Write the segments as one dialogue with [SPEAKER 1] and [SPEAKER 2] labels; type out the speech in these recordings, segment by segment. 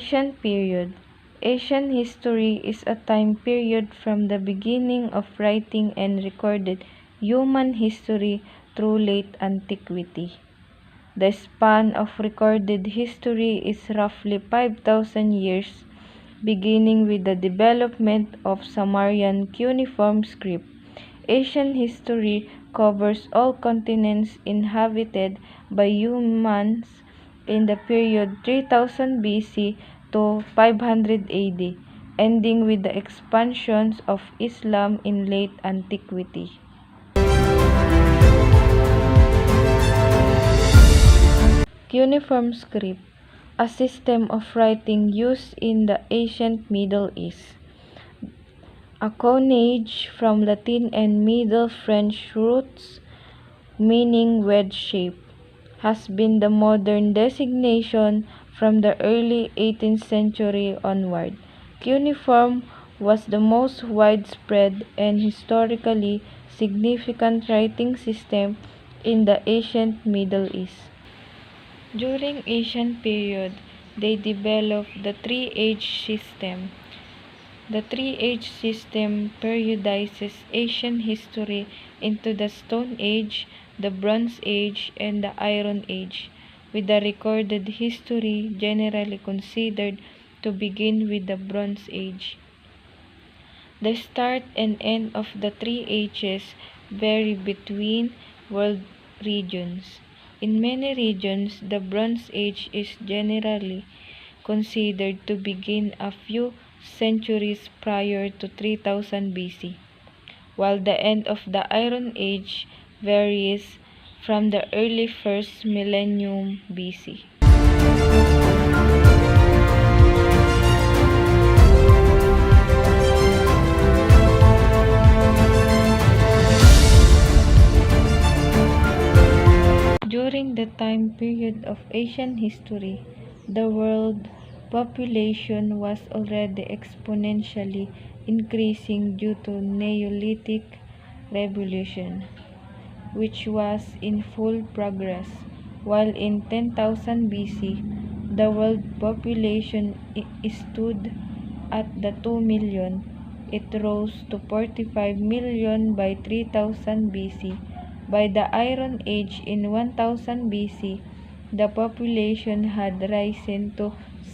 [SPEAKER 1] Ancient period. Ancient history is a time period from the beginning of writing and recorded human history through late antiquity. The span of recorded history is roughly 5,000 years, beginning with the development of Sumerian cuneiform script. Ancient history covers all continents inhabited by humans in the period 3000 BC to 500 AD, ending with the expansions of Islam in late antiquity. Cuneiform script, a system of writing used in the ancient Middle East. A coinage from Latin and Middle French roots meaning wedge shape, has been the modern designation from the early 18th century onward. Cuneiform was the most widespread and historically significant writing system in the ancient Middle East. During ancient period, they developed the three-age system. The three-age system periodizes ancient history into the Stone Age, the Bronze Age, and the Iron Age, with the recorded history generally considered to begin with the Bronze Age. The start and end of the three ages vary between world regions. In many regions, the Bronze Age is generally considered to begin a few centuries prior to 3000 BC, while the end of the Iron Age varies from the early first millennium BC. During the time period of ancient history, the world population was already exponentially increasing due to Neolithic revolution, which was in full progress. While in 10,000 BC, the world population stood at the 2 million, it rose to 45 million by 3000 BC. By the Iron Age in 1000 BC, the population had risen to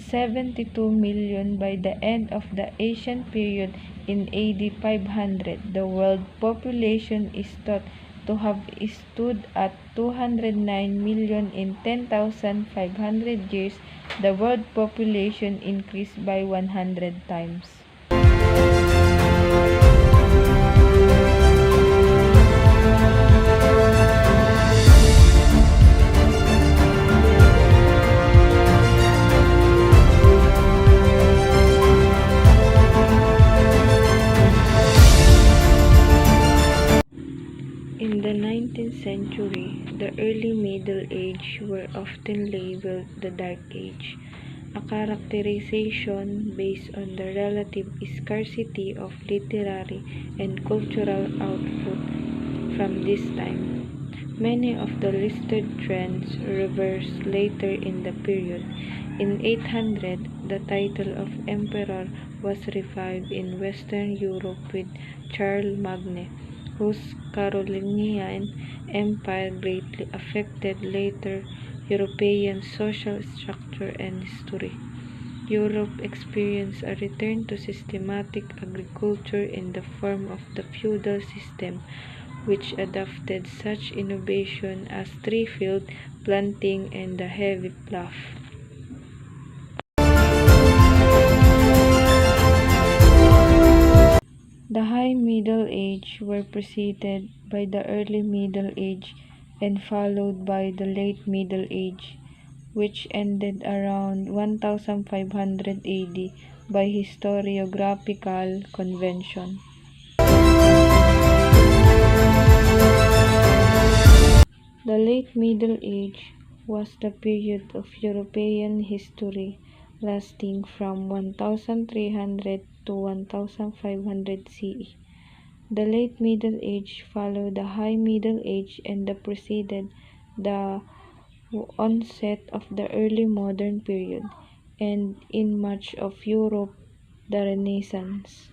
[SPEAKER 1] 72 million. By the end of the ancient period in AD 500, the world population is thought to have stood at 209 million. In 10,500 years, the world population increased by 100 times. In the 19th century, the early Middle Age were often labeled the Dark Age, a characterization based on the relative scarcity of literary and cultural output from this time. Many of the listed trends reversed later in the period. In 800, the title of emperor was revived in Western Europe with Charlemagne, whose Carolingian Empire greatly affected later European social structure and history. Europe experienced a return to systematic agriculture in the form of the feudal system, which adopted such innovation as tree-field planting and the heavy plough. The High Middle Age were preceded by the Early Middle Age and followed by the Late Middle Age, which ended around 1500 AD by historiographical convention. The Late Middle Age was the period of European history lasting from 1300 to 1500 CE. The Late Middle Age followed the High Middle Age and preceded the onset of the Early Modern period. and in much of Europe, the Renaissance.